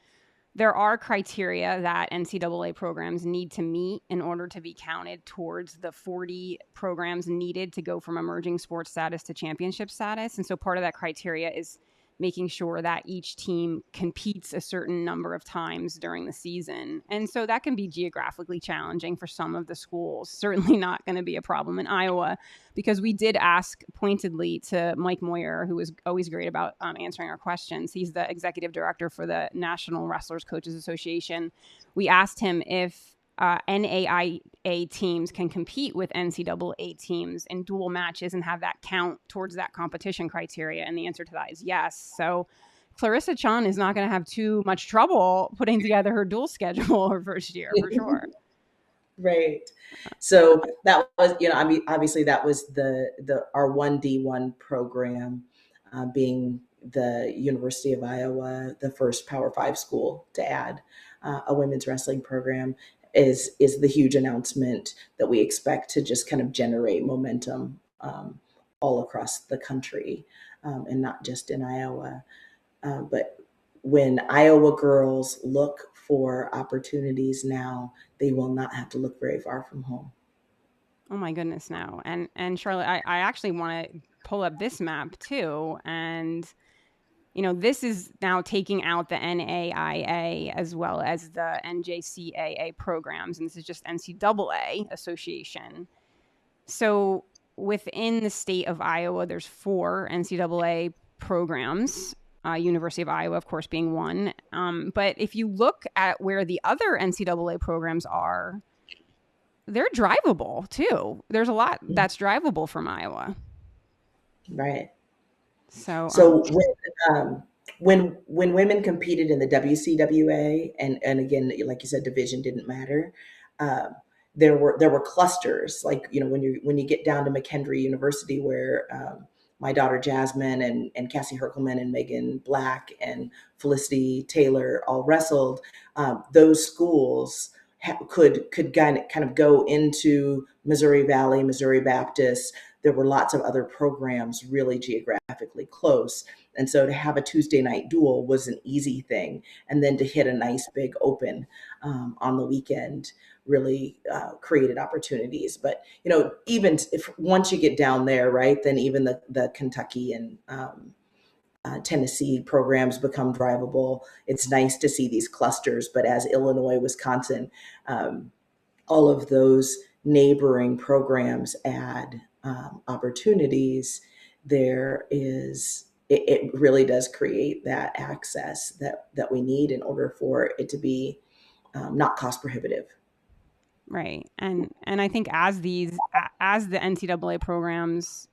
Speaker 1: there are criteria that NCAA programs need to meet in order to be counted towards the 40 programs needed to go from emerging sports status to championship status. And so part of that criteria is making sure that each team competes a certain number of times during the season. And so that can be geographically challenging for some of the schools. Certainly not going to be a problem in Iowa, because we did ask pointedly to Mike Moyer, who was always great about answering our questions. He's the executive director for the National Wrestlers Coaches Association. We asked him if NAIA teams can compete with NCAA teams in dual matches and have that count towards that competition criteria. And the answer to that is yes. So Clarissa Chun is not going to have too much trouble putting together her dual schedule her first year, for sure.
Speaker 2: Right. So that was, I mean, obviously that was our 1D1 program, being the University of Iowa, the first Power 5 school to add a women's wrestling program, is the huge announcement that we expect to just kind of generate momentum all across the country, and not just in Iowa. But when Iowa girls look for opportunities now, they will not have to look very far from home.
Speaker 1: Oh my goodness, no. And Charlotte, I actually want to pull up this map too. And this is now taking out the NAIA as well as the NJCAA programs. And this is just NCAA association. So within the state of Iowa, there's 4 NCAA programs, University of Iowa, of course, being one. But if you look at where the other NCAA programs are, they're drivable too. There's a lot that's drivable from Iowa.
Speaker 2: Right.
Speaker 1: So
Speaker 2: when women competed in the WCWA, and again, like you said, division didn't matter. There were clusters, like when you get down to McHenry University, where my daughter Jasmine and Cassie Herkelman and Megan Black and Felicity Taylor all wrestled. Those schools could kind of go into Missouri Valley, Missouri Baptist. There were lots of other programs really geographically close. And so to have a Tuesday night duel was an easy thing. And then to hit a nice big open on the weekend really created opportunities. But, even if once you get down there, right, then even the Kentucky and Tennessee programs become drivable. It's nice to see these clusters, but as Illinois, Wisconsin, all of those neighboring programs add opportunities, it really does create that access that we need in order for it to be not cost prohibitive.
Speaker 1: Right. And I think as the NCAA programs,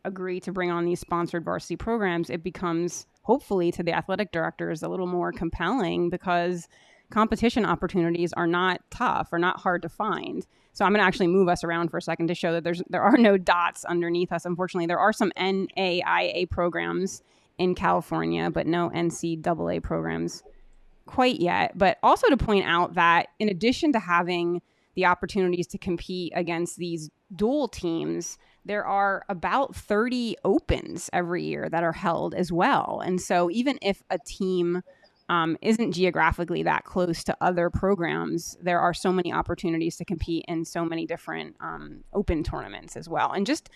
Speaker 1: agree to bring on these sponsored varsity programs, it becomes, hopefully to the athletic directors, a little more compelling, because competition opportunities are not tough or not hard to find. So I'm going to actually move us around for a second to show that there are no dots underneath us. Unfortunately, there are some NAIA programs in California, but no NCAA programs quite yet. But also to point out that in addition to having the opportunities to compete against these dual teams, there are about 30 opens every year that are held as well. And so even if a team isn't geographically that close to other programs, there are so many opportunities to compete in so many different open tournaments as well. And just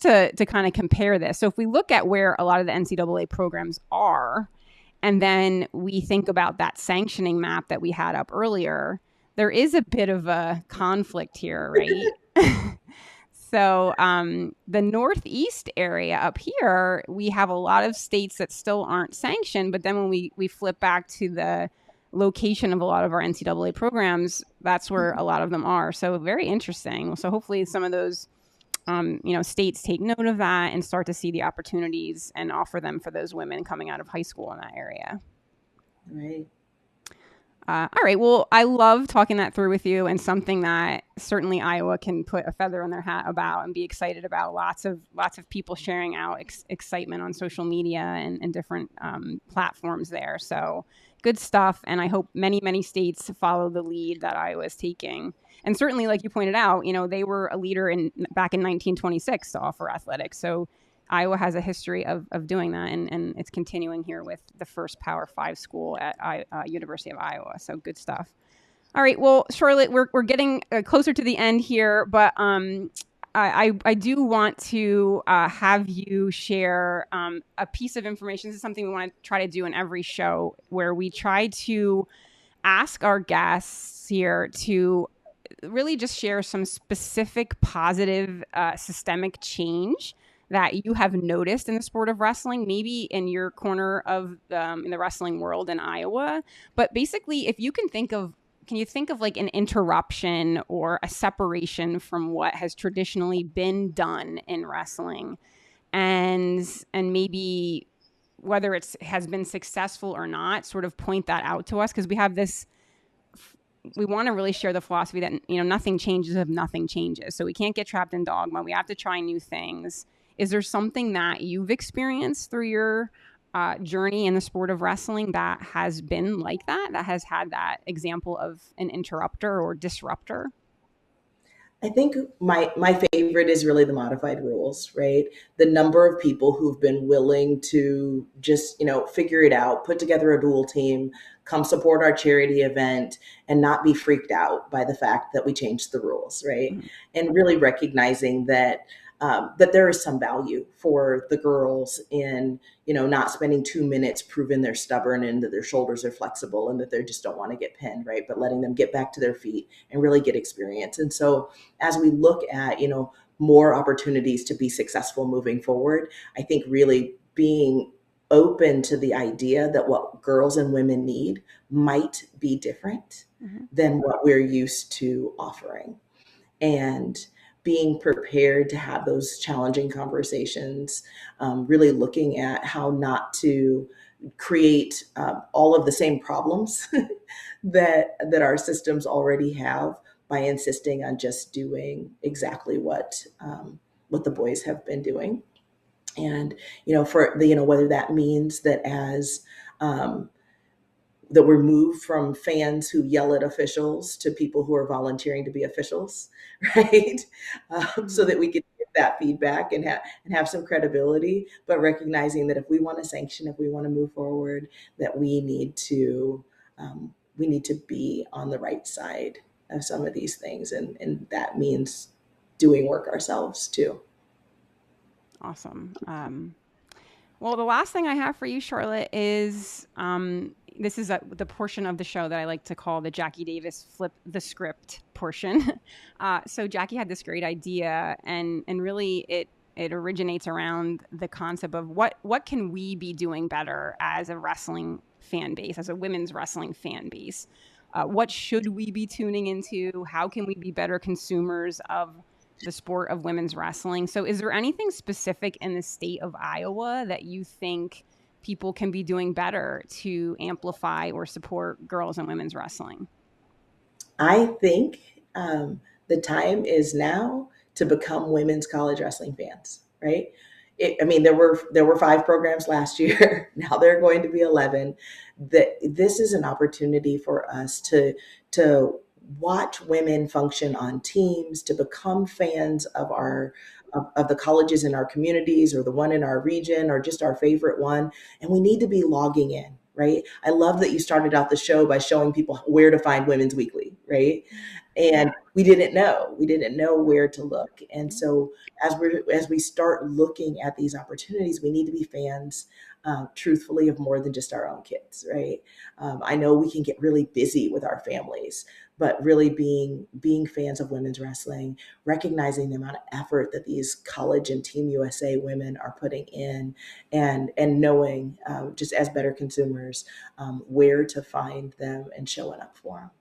Speaker 1: to kind of compare this, so if we look at where a lot of the NCAA programs are, and then we think about that sanctioning map that we had up earlier, there is a bit of a conflict here, right? So the Northeast area up here, we have a lot of states that still aren't sanctioned. But then when we flip back to the location of a lot of our NCAA programs, that's where a lot of them are. So very interesting. So hopefully some of those states take note of that and start to see the opportunities and offer them for those women coming out of high school in that area.
Speaker 2: Right.
Speaker 1: All right. Well, I love talking that through with you, and something that certainly Iowa can put a feather in their hat about and be excited about. Lots of people sharing out excitement on social media and different platforms there. So good stuff. And I hope many states follow the lead that Iowa is taking. And certainly, like you pointed out, they were a leader back in 1926 to offer athletics. So Iowa has a history of doing that, and it's continuing here with the first Power 5 school at University of Iowa. So good stuff. All right. Well, Charlotte, we're getting closer to the end here, but I do want to have you share a piece of information. This is something we want to try to do in every show, where we try to ask our guests here to really just share some specific positive systemic change that you have noticed in the sport of wrestling, maybe in your corner of in the wrestling world in Iowa. But basically, if you can you think of like an interruption or a separation from what has traditionally been done in wrestling, and maybe whether it has been successful or not, sort of point that out to us, because we want to really share the philosophy that nothing changes if nothing changes. So we can't get trapped in dogma. We have to try new things. Is there something that you've experienced through your journey in the sport of wrestling that has been like that has had that example of an interrupter or disruptor?
Speaker 2: I think my favorite is really the modified rules, right? The number of people who've been willing to just, figure it out, put together a dual team, come support our charity event, and not be freaked out by the fact that we changed the rules, right?
Speaker 1: Mm-hmm.
Speaker 2: And really recognizing that that there is some value for the girls in, not spending 2 minutes proving they're stubborn and that their shoulders are flexible and that they just don't want to get pinned, right? But letting them get back to their feet and really get experience. And so as we look at, more opportunities to be successful moving forward, I think really being open to the idea that what girls and women need might be different than what we're used to offering. And being prepared to have those challenging conversations, really looking at how not to create all of the same problems that our systems already have by insisting on just doing exactly what the boys have been doing. And for the whether that means that as that we're moved from fans who yell at officials to people who are volunteering to be officials, right? So that we can get that feedback and have some credibility, but recognizing that if we want to sanction, if we want to move forward, that we need to be on the right side of some of these things, and that means doing work ourselves too.
Speaker 1: Awesome. Well, the last thing I have for you, Charlotte, is this is the portion of the show that I like to call the Jackie Davis flip the script portion. So Jackie had this great idea, and really it originates around the concept of what can we be doing better as a wrestling fan base, as a women's wrestling fan base. What should we be tuning into? How can we be better consumers of the sport of women's wrestling? So is there anything specific in the state of Iowa that you think people can be doing better to amplify or support girls and women's wrestling?
Speaker 2: I think the time is now to become women's college wrestling fans, right? There were 5 programs last year. Now there are going to be 11. This is an opportunity for us to watch women function on teams, to become fans of of the colleges in our communities, or the one in our region, or just our favorite one. And we need to be logging in, right? I love that you started out the show by showing people where to find Women's Weekly, right? And we didn't know where to look. And so as we start looking at these opportunities, we need to be fans truthfully, of more than just our own kids, right? I know we can get really busy with our families, but really being fans of women's wrestling, recognizing the amount of effort that these college and Team USA women are putting in, and knowing, just as better consumers, where to find them and showing up for them.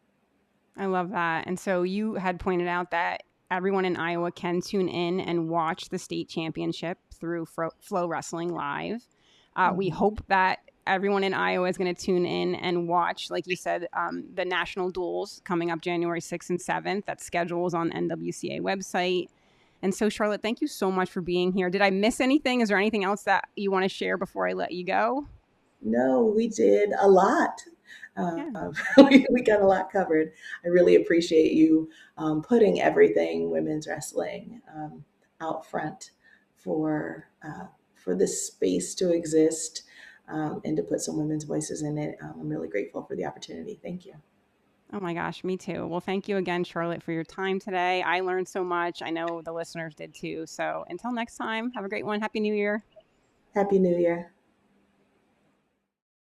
Speaker 1: I love that. And so you had pointed out that everyone in Iowa can tune in and watch the state championship through FloWrestling Live. We
Speaker 2: Mm-hmm.
Speaker 1: hope that everyone in Iowa is going to tune in and watch, like you said, the national duels coming up January 6th and 7th. That schedule is on the NWCA website. And so, Charlotte, thank you so much for being here. Did I miss anything? Is there anything else that you want to share before I let you go?
Speaker 2: No, we did a lot.
Speaker 1: Yeah.
Speaker 2: We got a lot covered. I really appreciate you putting everything women's wrestling out front for for this space to exist, and to put some women's voices in it. I'm really grateful for the opportunity. Thank you.
Speaker 1: Oh my gosh, me too. Well, thank you again, Charlotte, for your time today. I learned so much. I know the listeners did too. So until next time, have a great one. Happy New Year.
Speaker 2: Happy New Year.